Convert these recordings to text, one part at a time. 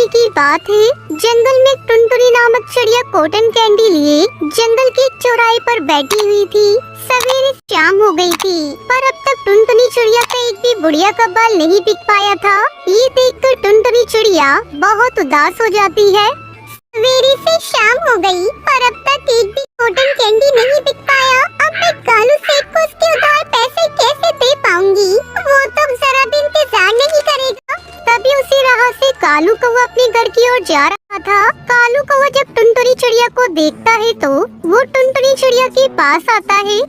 समय की बात है। जंगल में टुनटुनी नामक चिड़िया कॉटन कैंडी लिए जंगल की चौराहे पर बैठी हुई थी। सवेरे शाम हो गई थी, पर अब तक टुनटुनी चिड़िया का एक भी बुढ़िया का बाल नहीं बिक पाया था। ये देखकर टुनटुनी चिड़िया बहुत उदास हो जाती है। सवेरे से शाम हो गई, पर अब तक एक भी कॉटन कैंडी नहीं बिक पाया। अब मैं कालू सेठ को उसके उधार पैसे कैसे दे पाऊंगी? वो तो जरा भी इंतजार नहीं करेगा। तभी उसी राह से कालू कौवा अपने घर की ओर जा रहा था। कालू कौवा जब टुनटुनी चिड़िया को देखता है तो वो टुनटुनी चिड़िया के पास आता है।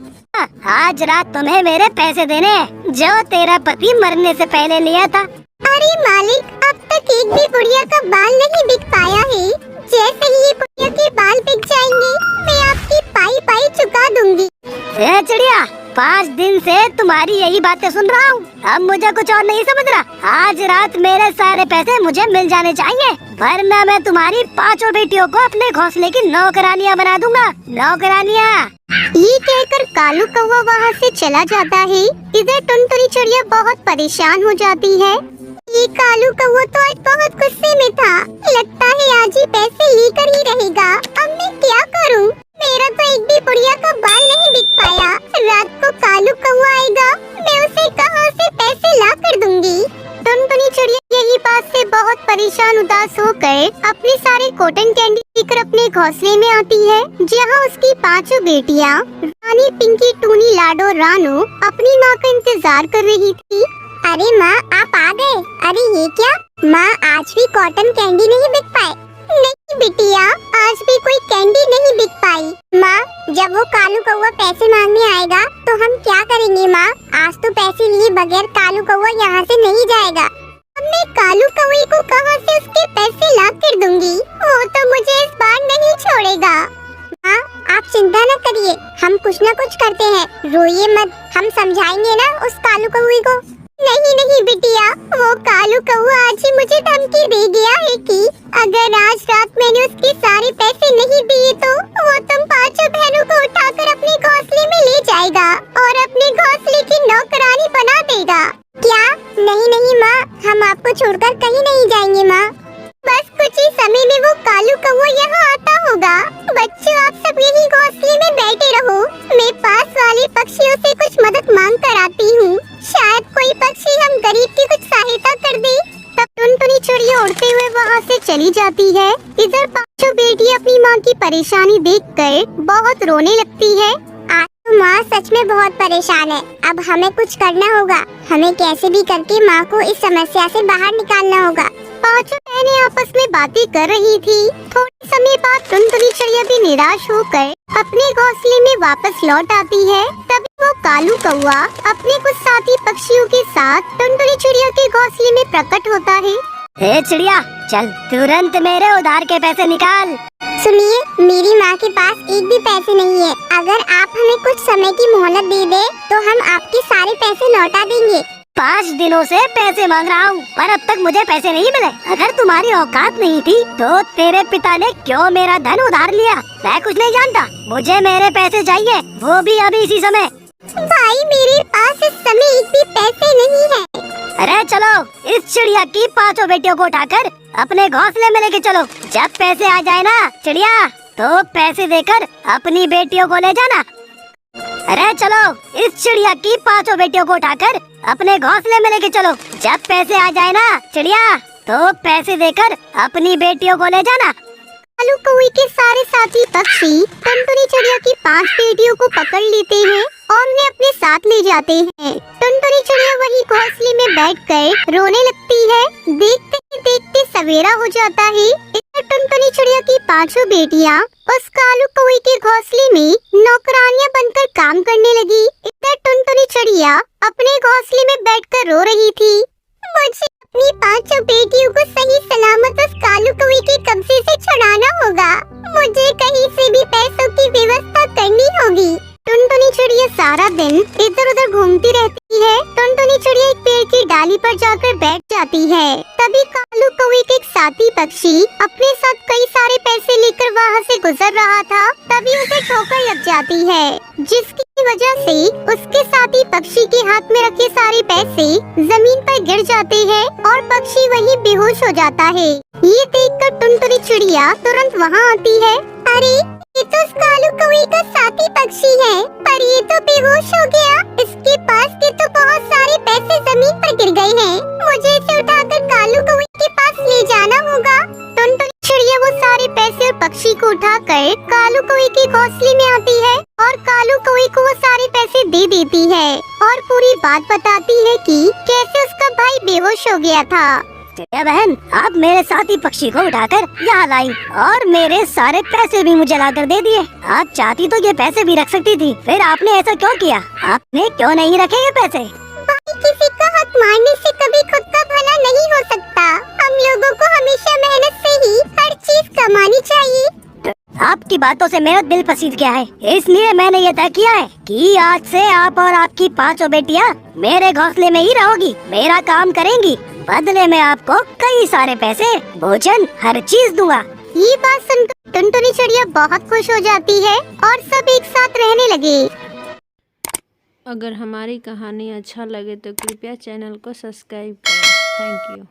आज रात तुम्हें मेरे पैसे देने हैं, जो तेरा पति मरने से पहले लिया था। अरे मालिक, अब तक एक भी बुढ़िया का बाल नहीं बिक पाया है। जैसे ही ये बुढ़िया के बाल बिक जाएंगे, मैं आपकी पाई पाई चुका दूंगी। ए चिड़िया, 5 दिन से तुम्हारी यही बातें सुन रहा हूँ। अब मुझे कुछ और नहीं समझ रहा। आज रात मेरे सारे पैसे मुझे मिल जाने चाहिए, वरना मैं तुम्हारी 5 बेटियों को अपने घोंसले की नौकरानियाँ बना दूंगा। नौकरानियाँ। ये कहकर कालू कौवा वहाँ से चला जाता है। इधर टुनटुनी चिड़िया बहुत परेशान हो जाती है। ये कालू कौवा तो आज बहुत गुस्से में था। लगता है आज ही पैसे लेकर ही रहेगा। अब मैं क्या करूं? मेरा तो एक भी बुढ़िया का बाल नहीं बिक पाया। रात को कालू कौवा आएगा, मैं उसे कहां से पैसे ला कर दूंगी? टुनटुनी चिड़िया यही बात से बहुत परेशान उदास होकर अपने सारे कॉटन कैंडी लेकर अपने घोंसले में आती है, जहाँ उसकी 5 बेटियाँ रानी, पिंकी, टूनी, लाडो, रानू अपनी माँ का इंतजार कर रही थी। अरे माँ, आप आ गए। अरे ये क्या माँ, आज भी कॉटन कैंडी नहीं बिक पाए? नहीं बिटिया, आज भी कोई कैंडी नहीं बिक पाई। माँ, जब वो कालू कौवा पैसे मांगने आएगा तो हम क्या करेंगे माँ? आज तो पैसे लिए बगैर कालू कौवा यहाँ से नहीं जाएगा। अब मैं कालू कौवे को कहाँ से उसके पैसे ला कर दूंगी? वो तो मुझे इस बार नहीं छोड़ेगा। माँ, आप चिंता न करिए, हम कुछ न कुछ करते हैं। रोइए मत, हम समझाएंगे ना उस कालू कौवे को। नहीं नहीं बिटिया, वो कालू कौवा आज ही मुझे धमकी दे गया है कि अगर आज रात मैंने उसके सारे पैसे नहीं दिए तो वो तुम 5 बहनों को उठाकर अपने घोंसले में ले जाएगा और अपने घोंसले की नौकरानी बना देगा। क्या? नहीं नहीं माँ, हम आपको छोड़कर कहीं नहीं जाएंगे माँ। बस कुछ ही समय में वो कालू कौवा यहाँ आता होगा। बच्चों, आप सब यही घोंसले में बैठे रहो। मैं पास वाले पक्षियों से कुछ मदद मांग कर आती हूँ। शायद कोई पक्षी हम गरीब की कुछ सहायता कर दे। तब टुनटुनी चिड़िया उड़ते हुए वहाँ से चली जाती है। इधर 5 बेटी अपनी माँ की परेशानी देखकर बहुत रोने लगती है। आज तो माँ सच में बहुत परेशान है। अब हमें कुछ करना होगा। हमें कैसे भी करके माँ को इस समस्या से बाहर निकालना होगा। 5 बहनें आपस में बातें कर रही थी। थोड़े समय बाद टुनटुनी चिड़िया भी निराश होकर अपने घोंसले में वापस लौट आती है। तभी वो कालू कौवा अपने कुछ साथी पक्षियों के साथ टुनटुनी चिड़िया के घोंसले में प्रकट होता है। हे चिड़िया, चल तुरंत मेरे उधार के पैसे निकाल। सुनिए, मेरी माँ के पास एक भी पैसे नहीं है। अगर आप हमें कुछ समय की मोहलत दे दे तो हम आपके सारे पैसे लौटा देंगे। 5 दिनों से पैसे मांग रहा हूँ, पर अब तक मुझे पैसे नहीं मिले। अगर तुम्हारी औकात नहीं थी तो तेरे पिता ने क्यों मेरा धन उधार लिया? मैं कुछ नहीं जानता, मुझे मेरे पैसे चाहिए, वो भी अभी इसी समय। भाई, मेरे पास इस समय एक भी पैसे नहीं है। अरे चलो, इस चिड़िया की 5 बेटियों को उठाकर अपने घोंसले में लेके चलो। जब पैसे आ जाए ना चिड़िया, तो पैसे देकर अपनी बेटियों को ले जाना। अरे चलो, इस चिड़िया की 5 बेटियों को उठाकर अपने घोंसले में लेके चलो। जब पैसे आ जाए ना चिड़िया, तो पैसे देकर अपनी बेटियों को ले जाना। कालू कौवे के सारे साथी पक्षी टुनटुनी चिड़िया की 5 बेटियों को पकड़ लेते हैं और उन्हें अपने साथ ले जाते हैं। टुनटुनी चिड़िया वही घोंसले में बैठकर रोने लगती है। देखते ही देखते सवेरा हो जाता है। इधर टुनटुनी चिड़िया की 5 बेटियाँ उस कालू कौवे के घोंसले में नौकरानियाँ बनकर काम करने लगी। इधर टुनटुनी चिड़िया अपने घोंसले में बैठकर रो रही थी। मुझे अपनी 5 बेटियों को सही सलामत उस कालू कौवे के कब्जे से छुड़ाना होगा। मुझे कहीं से भी पैसों की व्यवस्था करनी होगी। टुनटुनी चिड़िया सारा दिन इधर उधर घूमती रहती है। टुनटुनी चिड़िया एक पेड़ की डाली पर जाकर बैठ जाती है। तभी कालू कौवे के एक साथी पक्षी अपने साथ कई सारे पैसे लेकर वहाँ से गुजर रहा था। तभी उसे ठोकर लग जाती है, जिसकी वजह से उसके साथी पक्षी के हाथ में रखे सारे पैसे जमीन पर गिर जाते हैं और पक्षी वहीं बेहोश हो जाता है। ये देखकर टुनटुनी चिड़िया तुरंत वहाँ आती है। अरे ये तो उस कालू कौवे का साथी पक्षी है, पर ये तो बेहोश हो गया। इसके पास के तो बहुत सारे पैसे जमीन पर गिर गए हैं। मुझे इसे उठाकर कालू कौवे के पास ले जाना होगा। टुनटुनी चिड़िया वो सारे पैसे और पक्षी को उठाकर कालू कौवे के घोंसले में आती है और कालू कौवे को वो सारे पैसे दे देती है और पूरी बात बताती है कि कैसे उसका भाई बेहोश हो गया था। चिड़िया बहन, आप मेरे साथी पक्षी को उठाकर यहाँ लाई और मेरे सारे पैसे भी मुझे लाकर दे दिए। आप चाहती तो ये पैसे भी रख सकती थी, फिर आपने ऐसा क्यों किया? आपने क्यों नहीं रखे ये पैसे? भाई, किसी का हक मारने से कभी खुद का भला नहीं हो सकता। हम लोगों को हमेशा मेहनत से ही हर चीज कमानी चाहिए। आपकी बातों से मेरा दिल पसीज गया है, इसलिए मैंने ये तय किया है कि आज से आप और आपकी 5 बेटियां मेरे घोंसले में ही रहोगी, मेरा काम करेंगी। बदले में आपको कई सारे पैसे, भोजन, हर चीज दूंगा। ये बात सुनकर टुनटुनी चिड़िया बहुत खुश हो जाती है और सब एक साथ रहने लगे। अगर हमारी कहानी अच्छा लगे तो कृपया चैनल को सब्सक्राइब करें। Thank you.